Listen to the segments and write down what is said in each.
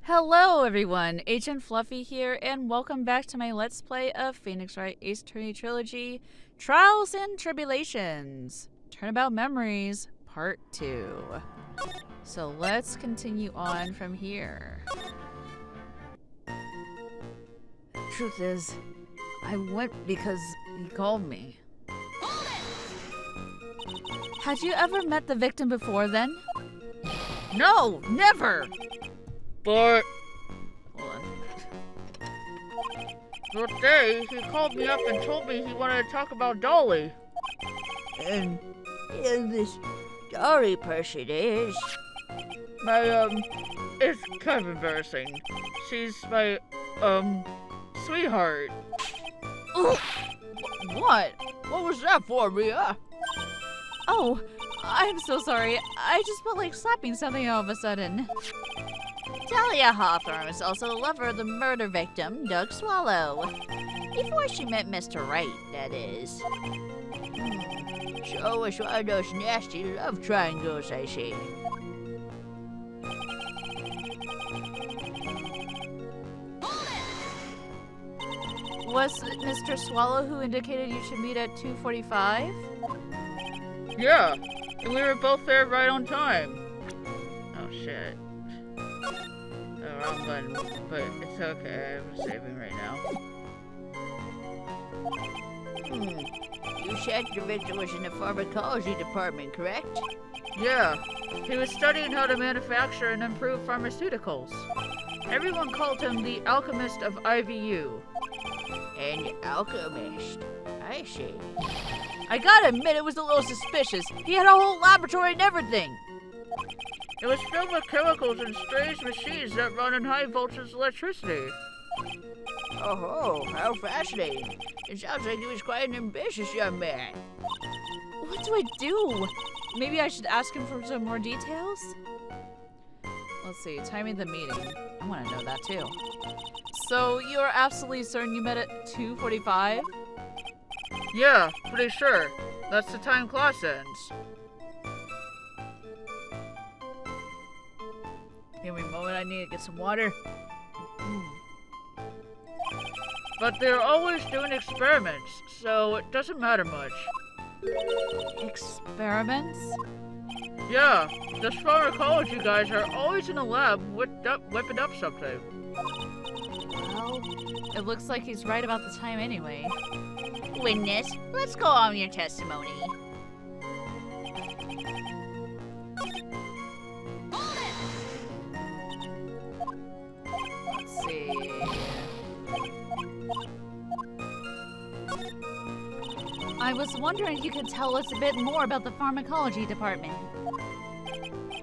Hello everyone, Agent Fluffy here, and welcome back to my Let's Play of Phoenix Wright Ace Attorney Trilogy, Trials and Tribulations, Turnabout Memories, Part 2. So let's continue on from here. Truth is, I went because he called me. Had you ever met the victim before then? No, never! But Hold on. that day, he called me up and told me he wanted to talk about Dolly. And this Dolly person is. It's kind of embarrassing. She's my, sweetheart. What? What was that for, Mia? Oh, I'm so sorry. I just felt like slapping something all of a sudden. Talia Hawthorne was also the lover of the murder victim, Doug Swallow. Before she met Mr. Wright, that is. So it's one of those nasty love triangles, I see. Was it Mr. Swallow who indicated you should meet at 2:45? Yeah, and we were both there right on time. Oh shit. The wrong button, but it's okay, I'm saving right now. You said the victim was in the pharmacology department, correct? Yeah, he was studying how to manufacture and improve pharmaceuticals. Everyone called him the alchemist of IVU. An alchemist. I see. I gotta admit, it was a little suspicious. He had a whole laboratory and everything. It was filled with chemicals and strange machines that run on high voltage electricity. Oh, how fascinating. It sounds like he was quite an ambitious young man. What do I do? Maybe I should ask him for some more details? Let's see, timing of the meeting. I want to know that too. So, you're absolutely certain you met at 2:45? Yeah, pretty sure. That's the time class ends. Give me a moment, I need to get some water. But they're always doing experiments, so it doesn't matter much. Experiments? Yeah, those pharmacology guys are always in a lab whipping up something. Well, it looks like he's right about the time anyway. Witness, let's go on your testimony. Let's see. I was wondering if you could tell us a bit more about the pharmacology department.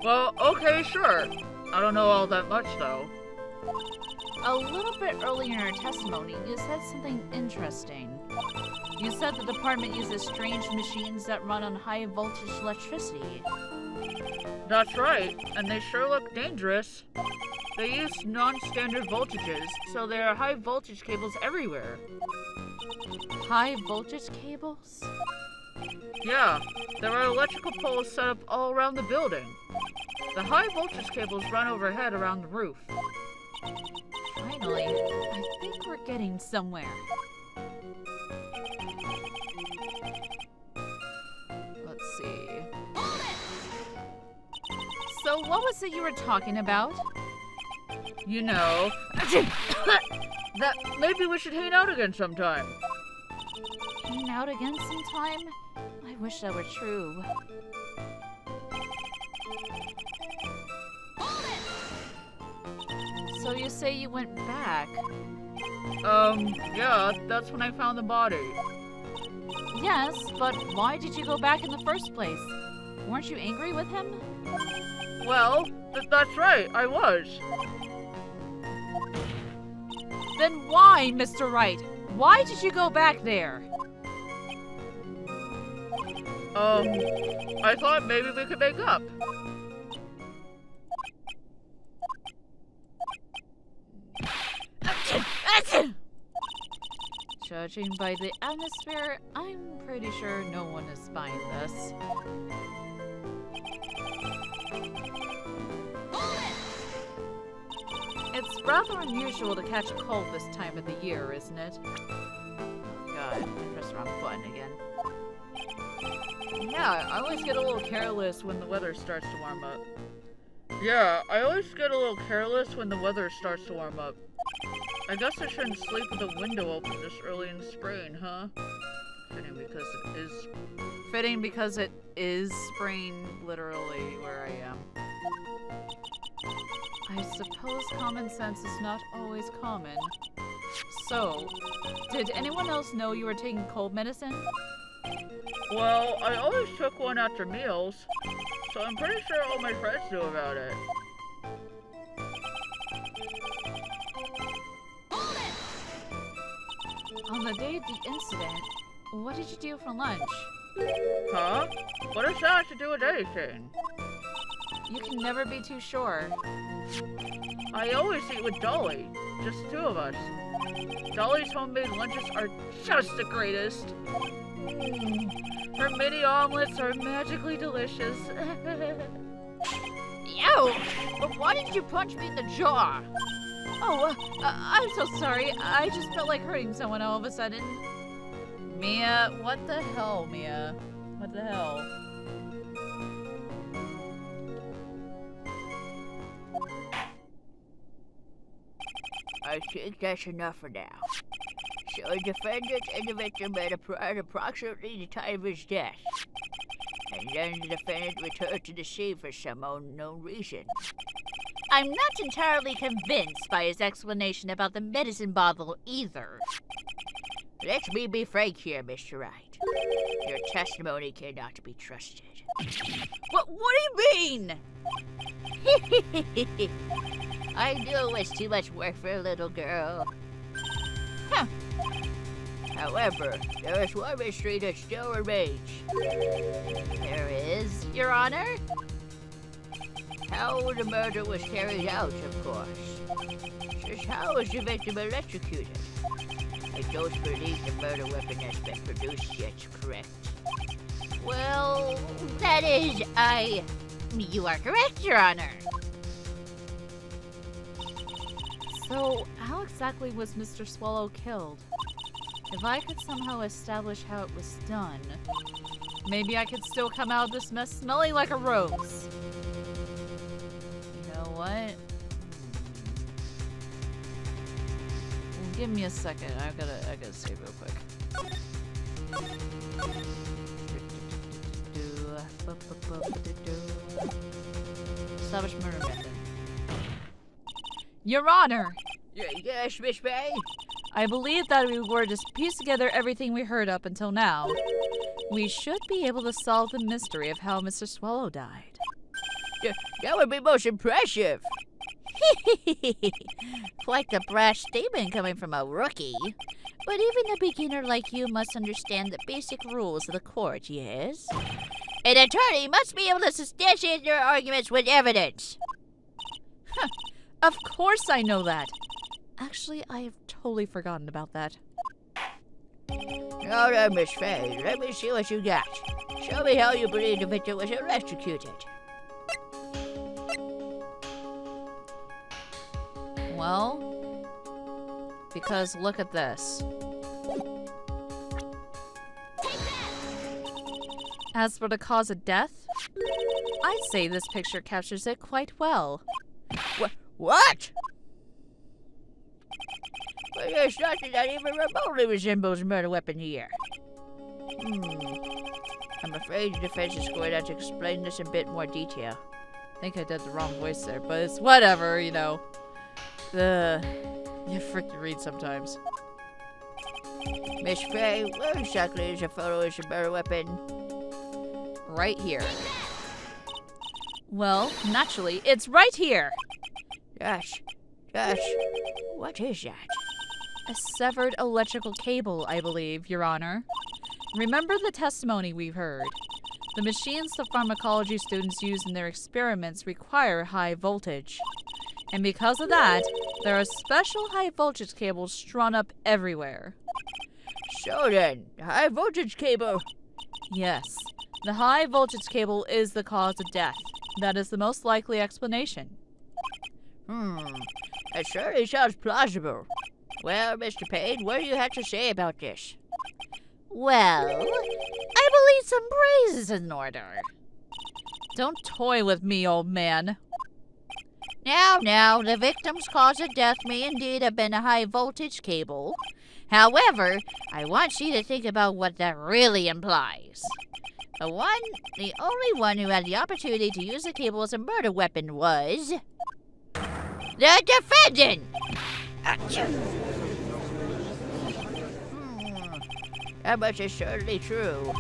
Well, okay, sure. I don't know all that much, though. A little bit earlier in our testimony, you said something interesting. You said the department uses strange machines that run on high voltage electricity. That's right, and they sure look dangerous. They use non-standard voltages, so there are high voltage cables everywhere. High voltage cables? Yeah, there are electrical poles set up all around the building. The high voltage cables run overhead around the roof. Finally, I think we're getting somewhere. Let's see. So what was it you were talking about? You know, that maybe we should hang out again sometime. Hang out again sometime? I wish that were true. So you say you went back? Yeah, that's when I found the body. Yes, but why did you go back in the first place? Weren't you angry with him? Well, that's right, I was. Then why, Mr. Wright? Why did you go back there? I thought maybe we could make up. Judging by the atmosphere, I'm pretty sure no one is buying this. It's rather unusual to catch a cold this time of the year, isn't it? God, I pressed the wrong button again. Yeah, I always get a little careless when the weather starts to warm up. Yeah, I always get a little careless when the weather starts to warm up. I guess I shouldn't sleep with the window open this early in spring, huh? Fitting because it is spring, literally, where I am. I suppose common sense is not always common. So, did anyone else know you were taking cold medicine? Well, I always took one after meals, so I'm pretty sure all my friends knew about it. On the day of the incident, what did you do for lunch? Huh? What does that have to do with anything? You can never be too sure. I always eat with Dolly. Just two of us. Dolly's homemade lunches are just the greatest. Her mini omelets are magically delicious. Yo! But why did you punch me in the jaw? Oh, I'm so sorry. I just felt like hurting someone all of a sudden. Mia, what the hell, Mia? What the hell? I think that's enough for now. So the defendant and the victim met at approximately the time of his death. And then the defendant returned to the scene for some unknown reason. I'm not entirely convinced by his explanation about the medicine bottle either. Let me be frank here, Mr. Wright. Your testimony cannot be trusted. What do you mean? I knew it was too much work for a little girl. Huh. However, there is one mystery that still remains. There is, Your Honor? How the murder was carried out, of course. Just how was the victim electrocuted? I don't believe the murder weapon has been produced yet, correct? Well, that is, you are correct, Your Honor. So, how exactly was Mr. Swallow killed? If I could somehow establish how it was done, maybe I could still come out of this mess smelling like a rose. You know what? Give me a second. I gotta save real quick. Establish murder method. Your Honor! Yes, Miss Bay? I believe that if we were to piece together everything we heard up until now, we should be able to solve the mystery of how Mr. Swallow died. That would be most impressive. Quite the brash statement coming from a rookie. But even a beginner like you must understand the basic rules of the court, yes? An attorney must be able to substantiate their arguments with evidence. Of course I know that. Actually, I have totally forgotten about that. Now then, Miss Faye, let me see what you got. Show me how you believe the victim was electrocuted. Well, because look at this. As for the cause of death, I'd say this picture captures it quite well. What? Well, there's nothing that even remotely resembles a murder weapon here. I'm afraid the defense is going to have to explain this in a bit more detail. I think I did the wrong voice there, but it's whatever, you know. You freaking read sometimes. Miss Faye, where exactly is a photo of the murder weapon? Right here. Well, naturally, it's right here. Josh, what is that? A severed electrical cable, I believe, Your Honor. Remember the testimony we've heard. The machines the pharmacology students use in their experiments require high voltage. And because of that, there are special high voltage cables strung up everywhere. So then, the high voltage cable. Yes, the high voltage cable is the cause of death. That is the most likely explanation. It certainly sounds plausible. Well, Mr. Payne, what do you have to say about this? Well, I believe some praise is in order. Don't toy with me, old man. Now, the victim's cause of death may indeed have been a high-voltage cable. However, I want you to think about what that really implies. The only one who had the opportunity to use the cable as a murder weapon was... the defendant! That much is certainly true.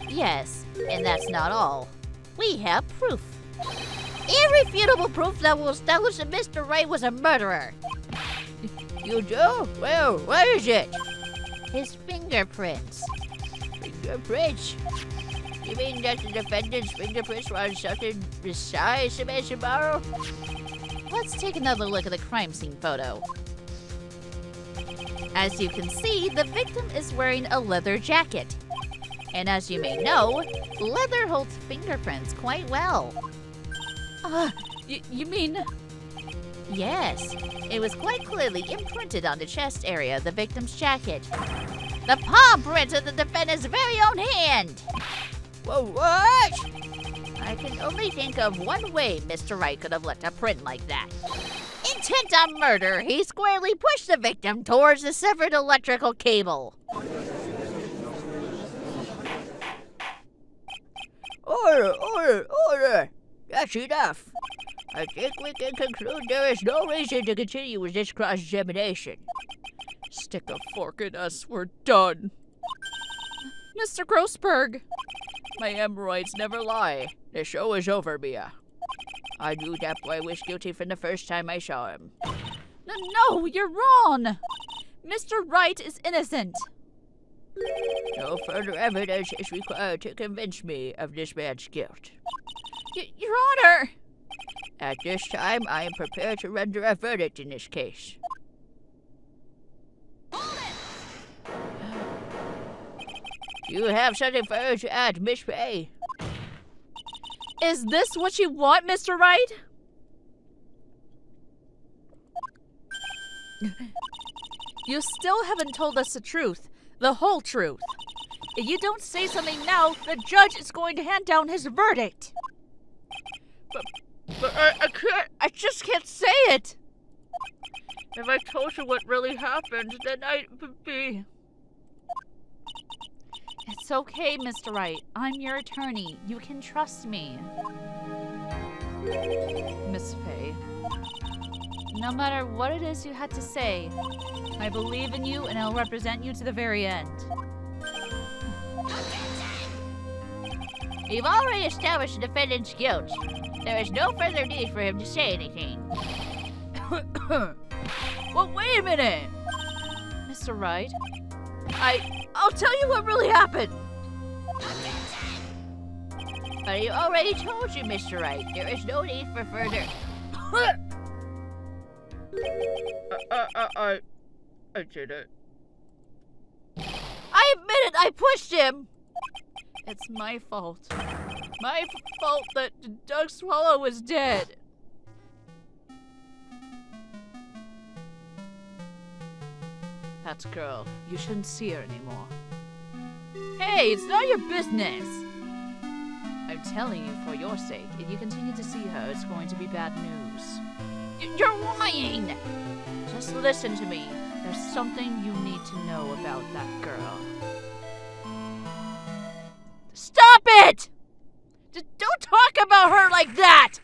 Yes, and that's not all. We have proof. Irrefutable proof that will establish that Mr. Wright was a murderer. You do? Well, what is it? His fingerprints. Fingerprints? You mean that the defendant's fingerprints were on something besides the mansion borrow? Let's take another look at the crime scene photo. As you can see, the victim is wearing a leather jacket. And as you may know, leather holds fingerprints quite well. You mean... Yes, it was quite clearly imprinted on the chest area of the victim's jacket. The palm print of the defendant's very own hand! Whoa, what? I can only think of one way Mr. Wright could have left a print like that. Intent on murder, he squarely pushed the victim towards the severed electrical cable. Order! That's enough. I think we can conclude there is no reason to continue with this cross-examination. Stick a fork in us, we're done. Mr. Grossberg! My hemorrhoids never lie. The show is over, Mia. I knew that boy was guilty from the first time I saw him. No, you're wrong! Mr. Wright is innocent. No further evidence is required to convince me of this man's guilt. Your Honor! At this time, I am prepared to render a verdict in this case. You have something further to add, Miss Pay? Is this what you want, Mr. Wright? You still haven't told us the truth. The whole truth. If you don't say something now, the judge is going to hand down his verdict. But I can't. I just can't say it. If I told you what really happened, then I would be... It's okay, Mr. Wright. I'm your attorney. You can trust me. Miss Faye, no matter what it is you had to say, I believe in you and I'll represent you to the very end. We've already established the defendant's guilt. There is no further need for him to say anything. Well, wait a minute! Mr. Wright, I'll tell you what really happened! But I already told you, Mr. Wright, there is no need for further... I did it. I admit it, I pushed him! It's my fault. My fault that Doug Swallow was dead. That girl, you shouldn't see her anymore. Hey, it's not your business! I'm telling you for your sake, if you continue to see her, it's going to be bad news. You're lying! Just listen to me. There's something you need to know about that girl. Stop it! Don't talk about her like that!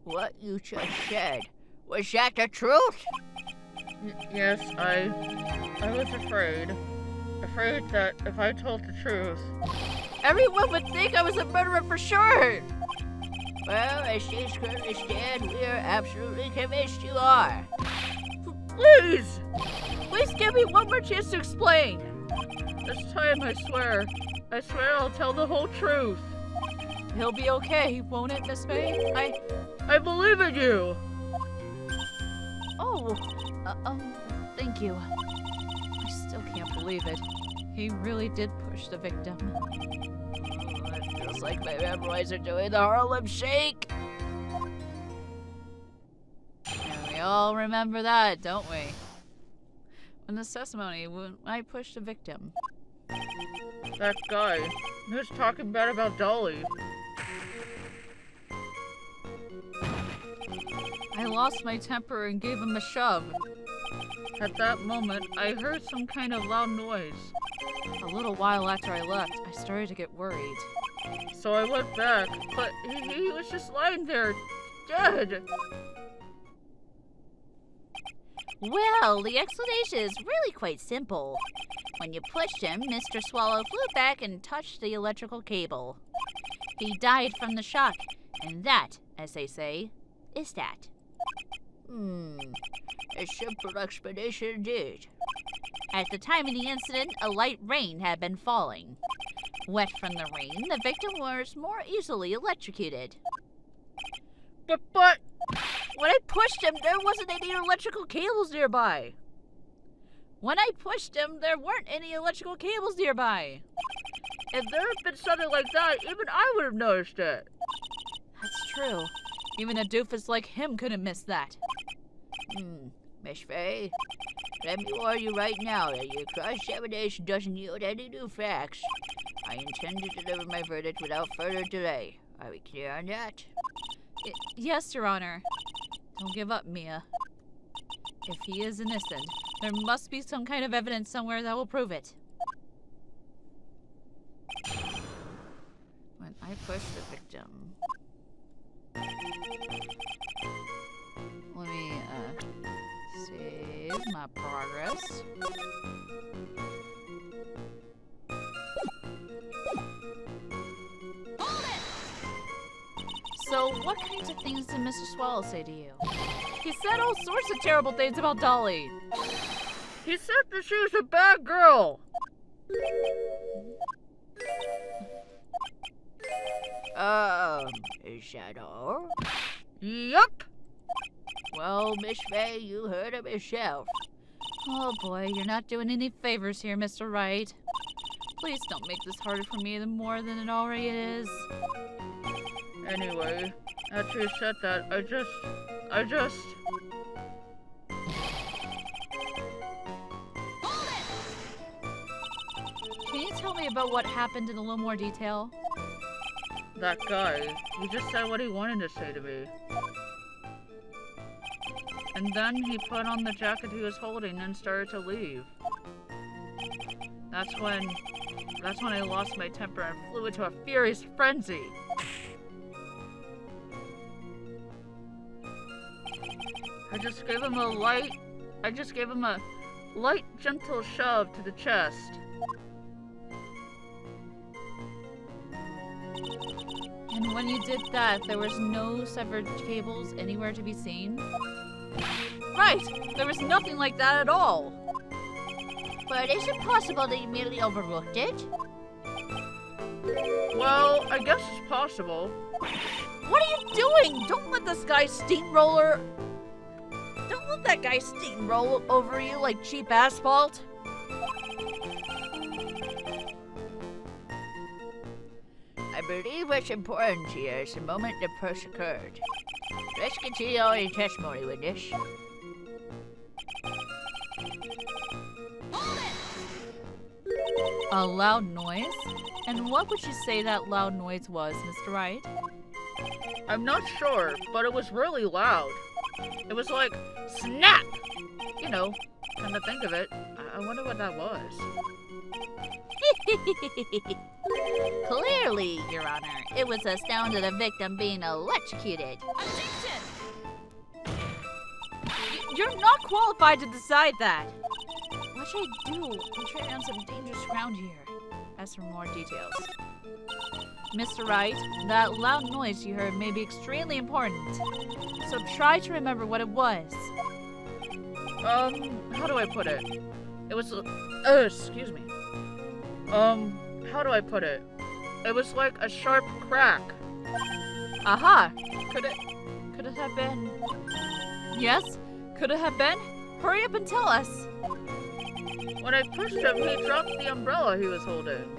What you just said, was that the truth? Yes, I was afraid. Afraid that if I told the truth... Everyone would think I was a murderer for sure! Well, as things currently stand, we are absolutely convinced you are. Please! Please give me one more chance to explain! This time, I swear I'll tell the whole truth. He'll be okay, won't it, Miss May? I believe in you! Oh, thank you. I still can't believe it. He really did push the victim. It feels like my memories are doing the Harlem Shake. And we all remember that, don't we? In the testimony, when I pushed the victim. That guy, he was talking bad about Dolly. I lost my temper and gave him a shove. At that moment, I heard some kind of loud noise. A little while after I left, I started to get worried. So I went back, but he was just lying there, dead. Well, the explanation is really quite simple. When you pushed him, Mr. Swallow flew back and touched the electrical cable. He died from the shock, and that, as they say, is that. A simple explanation indeed. At the time of the incident, a light rain had been falling. Wet from the rain, the victim was more easily electrocuted. But... When I pushed him, there wasn't any electrical cables nearby. When I pushed him, there weren't any electrical cables nearby. If there had been something like that, even I would have noticed it. That's true. Even a doofus like him couldn't miss that. Miss Faye, let me warn you right now that your cross-examination doesn't yield any new facts. I intend to deliver my verdict without further delay. Are we clear on that? Yes, Your Honor. Don't give up, Mia. If he is innocent, there must be some kind of evidence somewhere that will prove it. When I pushed the victim... Let me, save my progress. So, what kinds of things did Mr. Swallow say to you? He said all sorts of terrible things about Dolly. He said that she was a bad girl. Is that all? Yup. Well, Miss Faye, you heard him yourself. Oh boy, you're not doing any favors here, Mr. Wright. Please don't make this harder for me more than it already is. Anyway, after you said that, I just... Can you tell me about what happened in a little more detail? That guy, he just said what he wanted to say to me. And then he put on the jacket he was holding and started to leave. That's when I lost my temper and flew into a furious frenzy. I just gave him a light, gentle shove to the chest. And when you did that, there was no severed cables anywhere to be seen? Right! There was nothing like that at all! But is it possible that you merely overlooked it? Well, I guess it's possible. What are you doing? Don't let this guy steamroller... Don't let that guy steamroll over you like cheap asphalt. I believe what's important here is the moment the push occurred. Let's continue on your testimony, witness. A loud noise? And what would you say that loud noise was, Mr. Wright? I'm not sure, but it was really loud. It was like, snap! You know, come to think of it, I wonder what that was. Clearly, Your Honor, it was the sound of the victim being electrocuted. Objection! You're not qualified to decide that. What should I do? I'm treading on some dangerous ground here. Ask for more details. Mr. Wright, that loud noise you heard may be extremely important. So try to remember what it was. How do I put it? It was, excuse me. How do I put it? It was like a sharp crack. Aha! Could it have been... Yes? Could it have been? Hurry up and tell us. When I pushed him, he dropped the umbrella he was holding.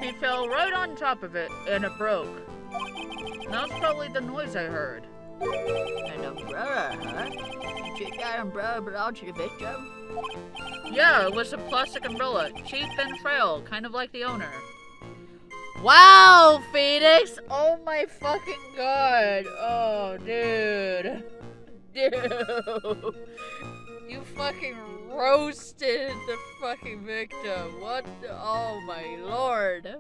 He fell right on top of it, and it broke. That's probably the noise I heard. An umbrella, huh? Did that umbrella belong to the victim? Yeah, it was a plastic umbrella, cheap and frail, kind of like the owner. Wow, Phoenix! Oh my fucking god! Oh, dude. Dude. You fucking roasted the fucking victim. What the, oh my lord.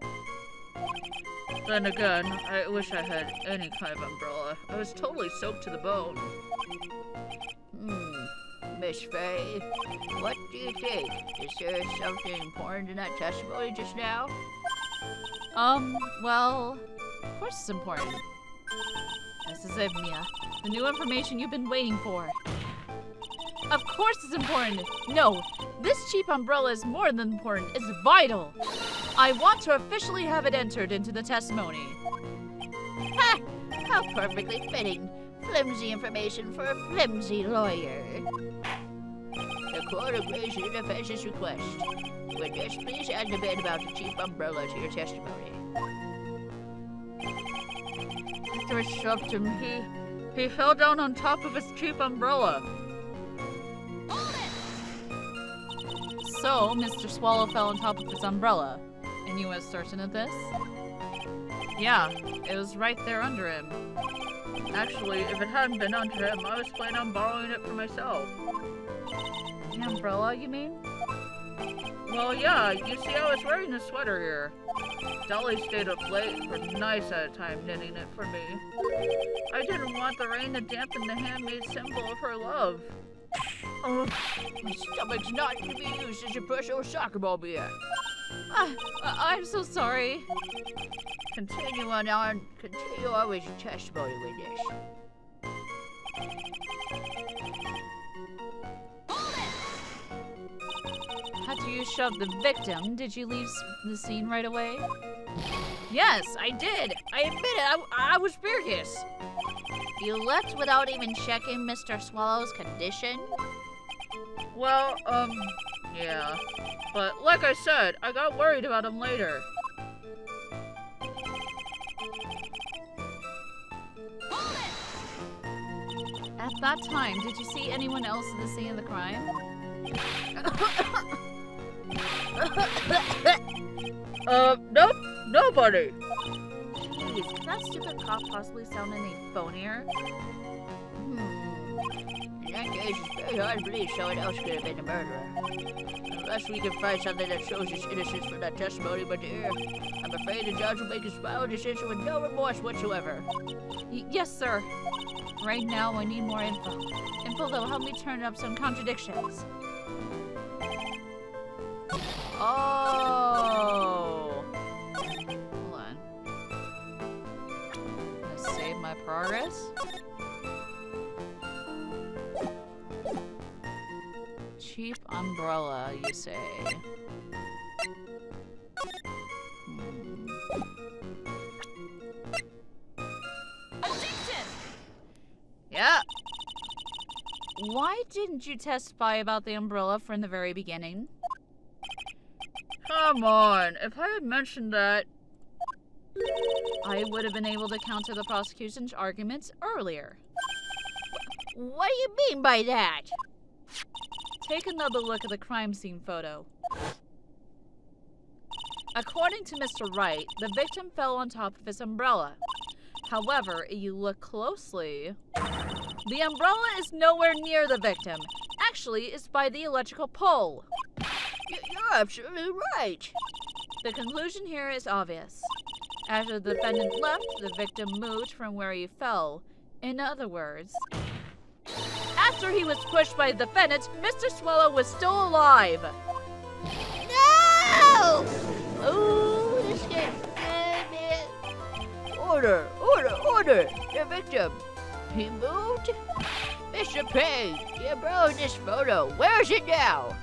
Then again, I wish I had any kind of umbrella. I was totally soaked to the bone. Miss Faye, what do you think? Is there something important in that testimony just now? Well, of course it's important. This is it, Mia. The new information you've been waiting for. Of course it's important. No, this cheap umbrella is more than important. It's vital. I want to officially have it entered into the testimony. Ha! How perfectly fitting. Flimsy information for a flimsy lawyer. The court agrees to the defense's request. Witness, please add the bit about the cheap umbrella to your testimony. After I shoved him, he fell down on top of his cheap umbrella. So, Mr. Swallow fell on top of his umbrella. And you were certain of this? Yeah, it was right there under him. Actually, if it hadn't been under him, I was planning on borrowing it for myself. The umbrella, you mean? Well, yeah, you see, I was wearing this sweater here. Dolly stayed up late for nights at a time knitting it for me. I didn't want the rain to dampen the handmade symbol of her love. Oh, my stomach's not to be used as a personal soccer ball beer. I'm so sorry. Continue on with your testimony, witness. After you shoved the victim, did you leave the scene right away? Yes, I did. I admit it, I was furious. You left without even checking Mr. Swallow's condition? Well, yeah. But like I said, I got worried about him later. At that time, did you see anyone else in the scene of the crime? Nope, nobody. Jeez, could that stupid cop possibly sound any phonier? In that case, it's very hard to believe someone else could have been the murderer. Unless we can find something that shows his innocence from that testimony, but dear, I'm afraid the judge will make his final decision with no remorse whatsoever. Yes, sir. Right now, I need more info. Info that will help me turn up some contradictions. Oh! Hold on. Let's save my progress. Cheap umbrella, you say? Yeah. Why didn't you testify about the umbrella from the very beginning? Come on, if I had mentioned that... I would have been able to counter the prosecution's arguments earlier. What do you mean by that? Take another look at the crime scene photo. According to Mr. Wright, the victim fell on top of his umbrella. However, if you look closely, the umbrella is nowhere near the victim. Actually, it's by the electrical pole. You're absolutely right. The conclusion here is obvious. After the defendant left, the victim moved from where he fell. In other words, after he was pushed by the defendant, Mr. Swallow was still alive. No! Oh, this game. Order! The victim. He moved? Mr. Payne, you brought this photo. Where is it now?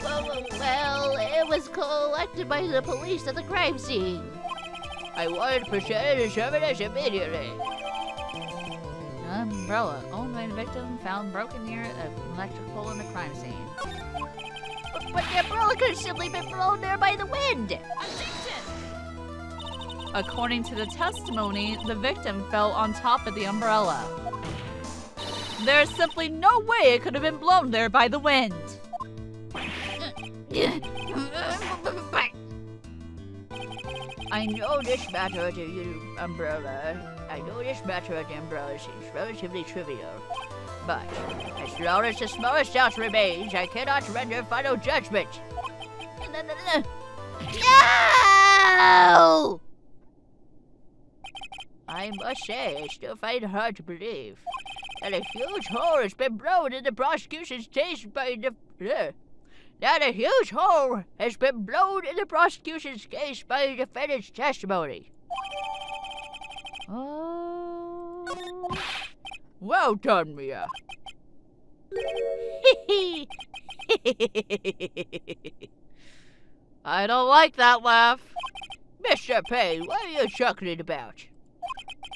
Well, it was collected by the police at the crime scene. I wanted to present his evidence immediately. Umbrella, owned by the victim, found broken near an electric pole in the crime scene. But the umbrella could have simply been blown there by the wind. According to the testimony, the victim fell on top of the umbrella. There is simply no way it could have been blown there by the wind. I know this matter of the umbrella. Seems relatively trivial. But, as long as the smallest doubt remains, I cannot render final judgment. No! I must say, I still find it hard to believe that a huge hole has been blown in the prosecution's case by the defendant's testimony. Oh. Well done, Mia. I don't like that laugh. Mr. Payne, what are you chuckling about?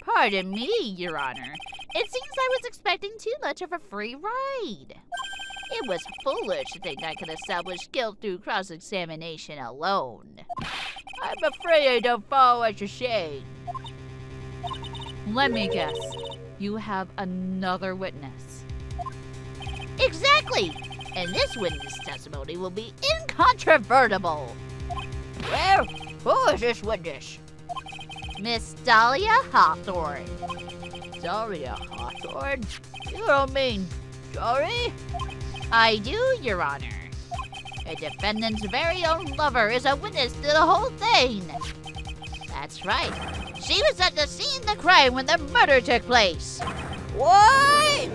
Pardon me, Your Honor. It seems I was expecting too much of a free ride. It was foolish to think I could establish guilt through cross-examination alone. I'm afraid I don't follow what you're saying. Let me guess. You have another witness. Exactly! And this witness testimony will be incontrovertible. Well, who is this witness? Miss Dahlia Hawthorne. Dahlia Hawthorne? You don't mean Dory? I do, Your Honor. A defendant's very own lover is a witness to the whole thing. That's right. She was at the scene of the crime when the murder took place. What?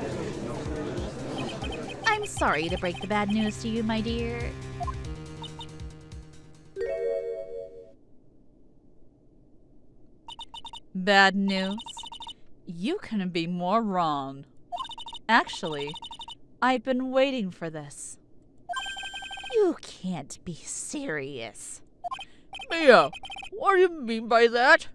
I'm sorry to break the bad news to you, my dear. Bad news? You couldn't be more wrong. Actually, I've been waiting for this. You can't be serious. Mia, what do you mean by that?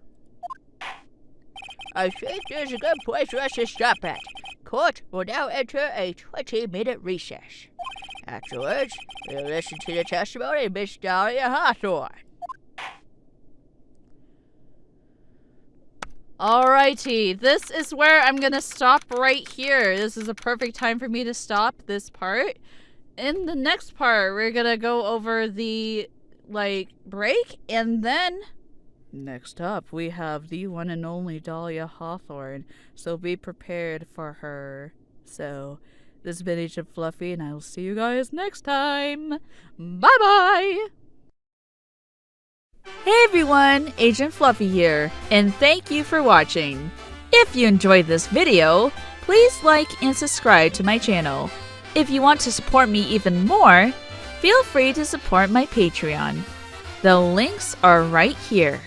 I think there's a good place for us to stop at. Court will now enter a 20-minute recess. Afterwards, we'll listen to the testimony of Miss Dahlia Hawthorne. Alrighty, this is where I'm gonna stop right here. This is a perfect time for me to stop this part. In the next part, we're gonna go over the, break, and then next up, we have the one and only Dahlia Hawthorne, so be prepared for her. So, this has been Agent Fluffy, and I will see you guys next time. Bye-bye! Hey everyone, Agent Fluffy here, and thank you for watching. If you enjoyed this video, please like and subscribe to my channel. If you want to support me even more, feel free to support my Patreon. The links are right here.